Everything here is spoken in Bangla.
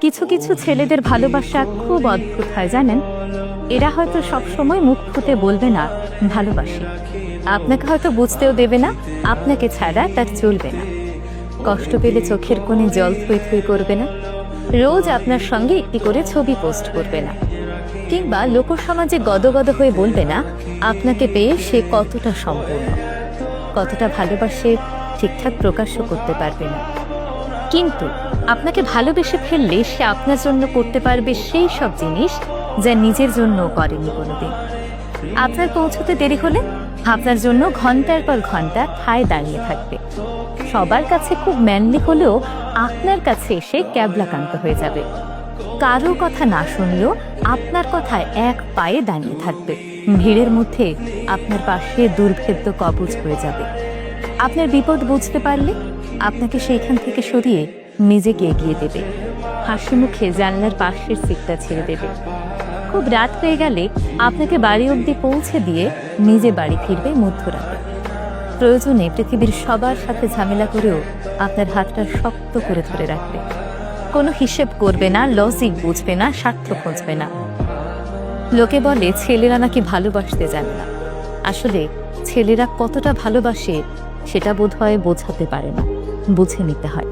কিছু কিছু ছেলেদের ভালোবাসা খুব অদ্ভুত হয় জানেন। এরা হয়তো সবসময় মুখ ফুটে বলবে না ভালোবাসি, আপনাকে হয়তো বুঝতেও দেবে না আপনাকে ছাড়া তার চলবে না। কষ্ট পেলে চোখের কোণে জল থই থই করবে না, রোজ আপনার সঙ্গে একটি করে ছবি পোস্ট করবে না, কিংবা লোকসমাজে গদগদ হয়ে বলবে না আপনাকে পেয়ে সে কতটা সম্পূর্ণ, কতটা ভালোবাসে ঠিকঠাক প্রকাশও করতে পারবে না। কিন্তু আপনাকে ভালোবেসে ফেললে সে আপনার জন্য করতে পারবে সেই সব জিনিস যা নিজের জন্যও করেনি কোনোদিন। আপনার পৌঁছতে দেরি হলে আপনার জন্য ঘন্টার পর ঘন্টা ঠায় দাঁড়িয়ে থাকবে। সবার কাছে খুব ম্যানলি হলেও আপনার কাছে এসে ক্যাবলাকান্ত হয়ে যাবে। কারো কথা না শুনলেও আপনার কথায় এক পায়ে দাঁড়িয়ে থাকবে। ভিড়ের মধ্যে আপনার পাশে দুর্ভেদ্য কবচ হয়ে যাবে। আপনার বিপদ বুঝতে পারলে আপনাকে সেইখান থেকে সরিয়ে নিজেকে এগিয়ে দেবে। হাসি মুখে জানলার পাশের সিটটা ছেড়ে দেবে। খুব রাত হয়ে গেলে আপনাকে বাড়ি অবধি পৌঁছে দিয়ে নিজে বাড়ি ফিরবে মধ্যরাতে। প্রয়োজনে পৃথিবীর সবার সাথে ঝামেলা করেও আপনার হাতটা শক্ত করে ধরে রাখবে। কোনো হিসেব করবে না, লজিক বুঝবে না, স্বার্থ খুঁজবে না। লোকে বলে ছেলেরা নাকি ভালোবাসতে জানে না। আসলে ছেলেরা কতটা ভালোবাসে সেটা বোধহয় বোঝাতে পারে না, বুঝে নিতে হয়।